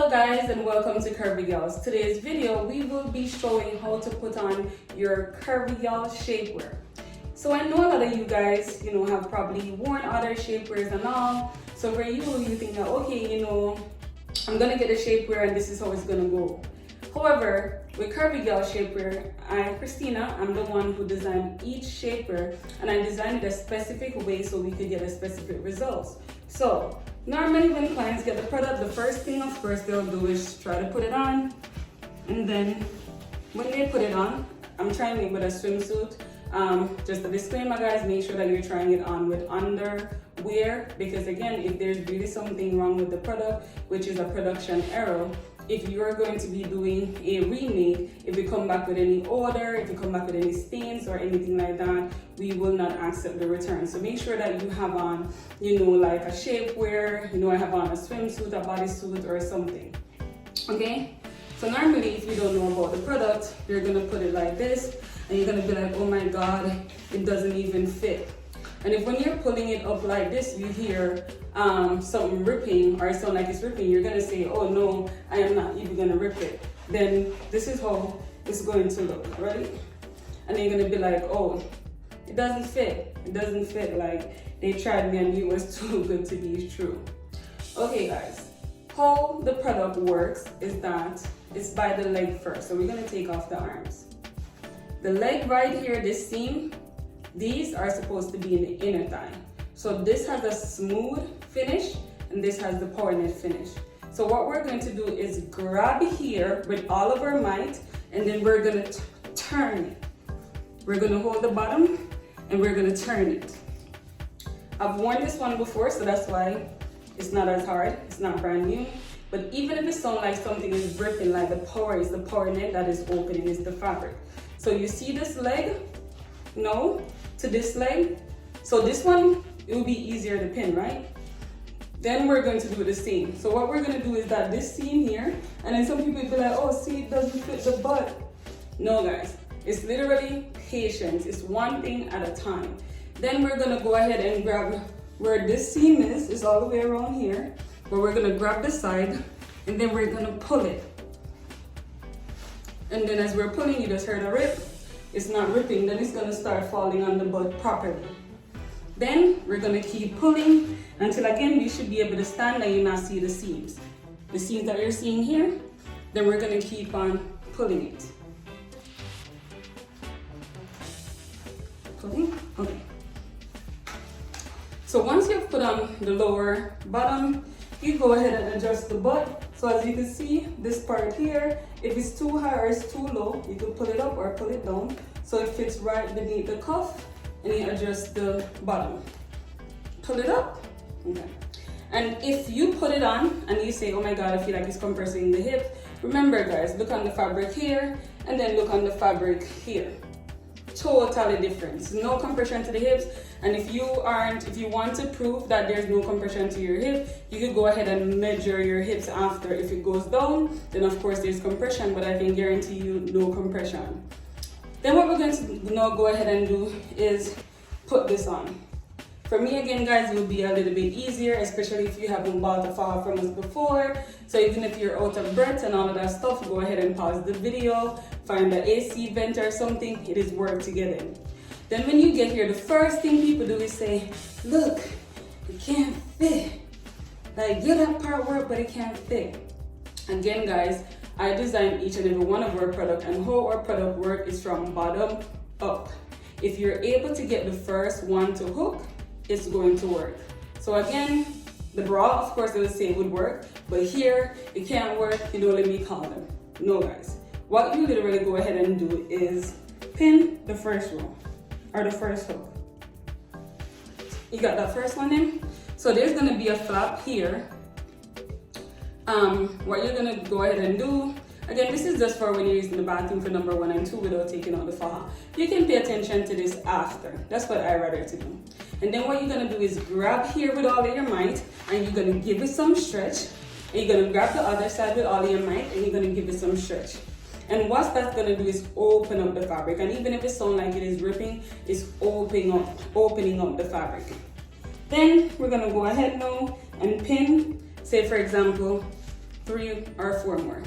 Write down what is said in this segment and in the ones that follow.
Hello guys and welcome to Curvy Girls. Today's video we will be showing how to put on your Curvy Girl shapewear. So I know a lot of you guys, have probably worn other shapewears and all. So for you think that okay, I'm gonna get a shapewear and this is how it's gonna go. However, with Curvy Girl shapewear, Kristina, I'm the one who designed each shapewear, and I designed it a specific way so we could get a specific results. So normally when clients get the product, the first thing of course they'll do is try to put it on, and then when they put it on, I'm trying it with a swimsuit. Just a disclaimer guys, make sure that you're trying it on with underwear, because again, if there's really something wrong with the product, which is a production error, if you're going to be doing a remake, if you come back with any odor, if you come back with any stains or anything like that, we will not accept the return. So make sure that you have on, like a shapewear, I have on a swimsuit, a bodysuit or something, okay? So normally if you don't know about the product, you're gonna put it like this and you're gonna be like, oh my God, it doesn't even fit. And if when you're pulling it up like this, you hear something ripping or it sounds like it's ripping, you're gonna say, oh no, I am not even gonna rip it. Then this is how it's going to look, right? And then you're gonna be like, oh, it doesn't fit. It doesn't fit, like they tried me and it was too good to be true. Okay guys, how the product works is that it's by the leg first. So we're gonna take off the arms. The leg right here, this seam, these are supposed to be in the inner thigh. So this has a smooth finish and this has the power knit finish. So what we're going to do is grab here with all of our might, and then we're gonna turn it. We're gonna hold the bottom and we're gonna turn it. I've worn this one before, so that's why it's not as hard. It's not brand new. But even if it sounds like something is ripping, like the power is the power knit that is opening, is the fabric. So you see this leg? No, to this leg. So this one, it will be easier to pin, right? Then we're going to do the same. So what we're going to do is that this seam here, and then some people will be like, oh, see, it doesn't fit the butt. No, guys, it's literally patience. It's one thing at a time. Then we're going to go ahead and grab where this seam is. It's all the way around here. But we're going to grab the side, and then we're going to pull it. And then as we're pulling, you just heard a rip. It's not ripping, then it's gonna start falling on the butt properly. Then we're gonna keep pulling until again you should be able to stand and you not see the seams. The seams that you're seeing here, then we're gonna keep on pulling it. Pulling, okay. So once you've put on the lower bottom, you go ahead and adjust the butt. So as you can see, this part here, if it's too high or it's too low, you can pull it up or pull it down. So it fits right beneath the cuff, and you adjust the bottom. Pull it up, okay. And if you put it on and you say, oh my God, I feel like it's compressing the hip, remember guys, look on the fabric here, and then look on the fabric here. Totally different. No compression to the hips. And if you want to prove that there's no compression to your hip, you could go ahead and measure your hips after. If it goes down, then of course there's compression, but I can guarantee you no compression. Then what we're going to now go ahead and do is put this on. For me again guys, it will be a little bit easier, especially if you haven't bought a faja from us before. So even if you're out of breath and all of that stuff, go ahead and pause the video, find the AC vent or something, it is worth to get in. Then when you get here, the first thing people do is say, look, it can't fit. Like, yeah, that part work, but it can't fit. Again guys, I designed each and every one of our products, and how our product work is from bottom up. If you're able to get the first one to hook, it's going to work. So again, the bra, of course, I would say would work, but here, it can't work, let me call them. No guys, what you literally go ahead and do is pin the first row, or the first hook. You got that first one in? So there's gonna be a flap here. What you're gonna go ahead and do, again, this is just for when you're using the bathroom for number 1 and 2 without taking out the faja. You can pay attention to this after. That's what I rather to do. And then what you're gonna do is grab here with all of your might, and you're gonna give it some stretch. And you're gonna grab the other side with all of your might, and you're gonna give it some stretch. And what that's gonna do is open up the fabric. And even if it sounds like it is ripping, it's opening up the fabric. Then we're gonna go ahead now and pin, say for example, 3 or 4 more.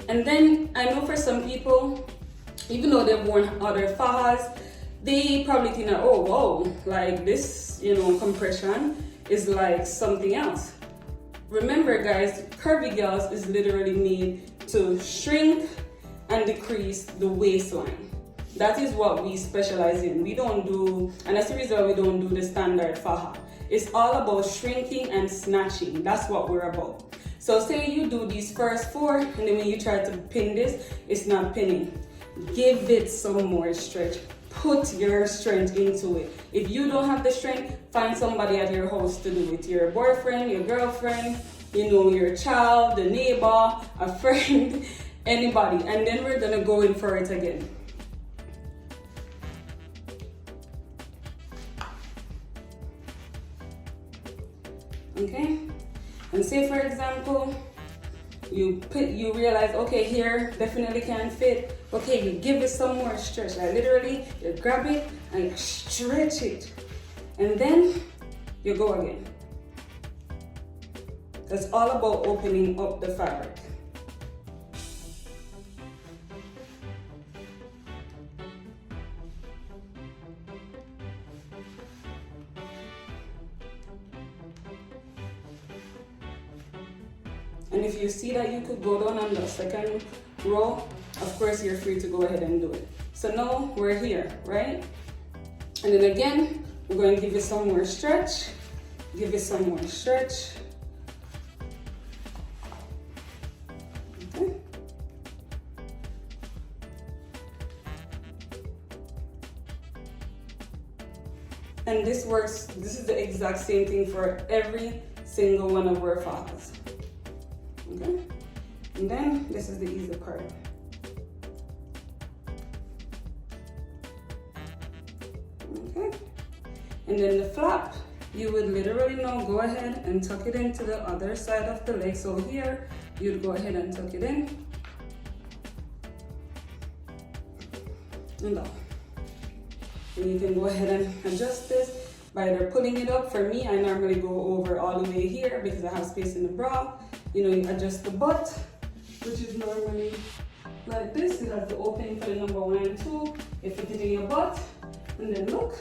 And then I know for some people, even though they've worn other fajas, they probably think that, oh wow, like this, compression is like something else. Remember guys, curvy girls is literally made to shrink and decrease the waistline. That is what we specialize in. We don't do, and that's the reason why we don't do the standard faja. It's all about shrinking and snatching. That's what we're about. So say you do these first 4, and then when you try to pin this, it's not pinning. Give it some more stretch. Put your strength into it. If you don't have the strength, find somebody at your house to do it. Your boyfriend, your girlfriend, your child, the neighbor, a friend, anybody. And then we're gonna go in for it again. Okay? And say for example, you realize, okay, here definitely can't fit. Okay, you give it some more stretch. Like literally, you grab it and you stretch it. And then you go again. That's all about opening up the fabric. And if you see that you could go down on the second row, of course you're free to go ahead and do it. So now we're here, right? And then again, we're going to give it some more stretch. Give it some more stretch. Okay. And this works, this is the exact same thing for every single one of our fajas. Okay, and then this is the easy part. Okay, and then the flap, you would literally now go ahead and tuck it into the other side of the leg. So here, you'd go ahead and tuck it in. And down. And you can go ahead and adjust this by either pulling it up. For me, I normally go over all the way here because I have space in the bra. You adjust the butt, which is normally like this. You have the opening for the number 1 and 2. You fit it in your butt, and then look.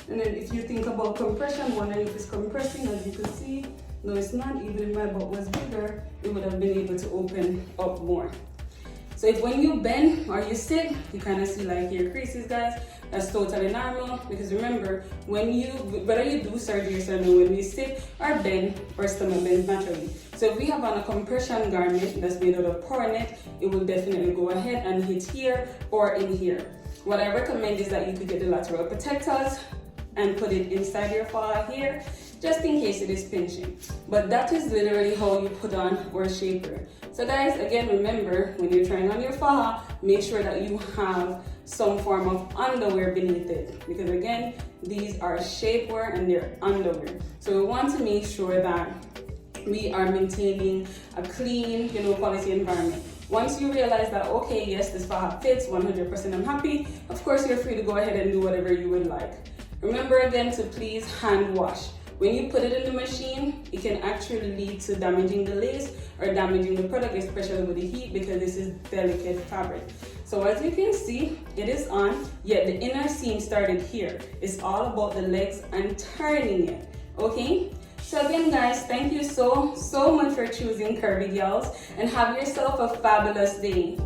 And then if you think about compression, wondering if it's compressing, as you can see, no, it's not. Even if my butt was bigger, it would have been able to open up more. So if when you bend or you sit, you kind of see like your creases, guys. That's totally normal, because remember, whether you do surgery or no, when we sit or bend, our stomach bends naturally. So if we have on a compression garment that's made out of pornet, it will definitely go ahead and hit here or in here. What I recommend is that you could get the lateral protectors and put it inside your faja here, just in case it is pinching. But that is literally how you put on our shapewear. So guys, again, remember, when you're trying on your faja, make sure that you have some form of underwear beneath it, because again, these are shapewear and they're underwear. So we want to make sure that we are maintaining a clean, quality environment. Once you realize that, okay, yes, this faja fits 100%, I'm happy, of course you're free to go ahead and do whatever you would like. Remember again to please hand wash. When you put it in the machine, it can actually lead to damaging the lace or damaging the product, especially with the heat, because this is delicate fabric. So as you can see, it is on, yet the inner seam started here. It's all about the legs and turning it, okay? So again, guys, thank you so much for choosing Curvy Girls, and have yourself a fabulous day.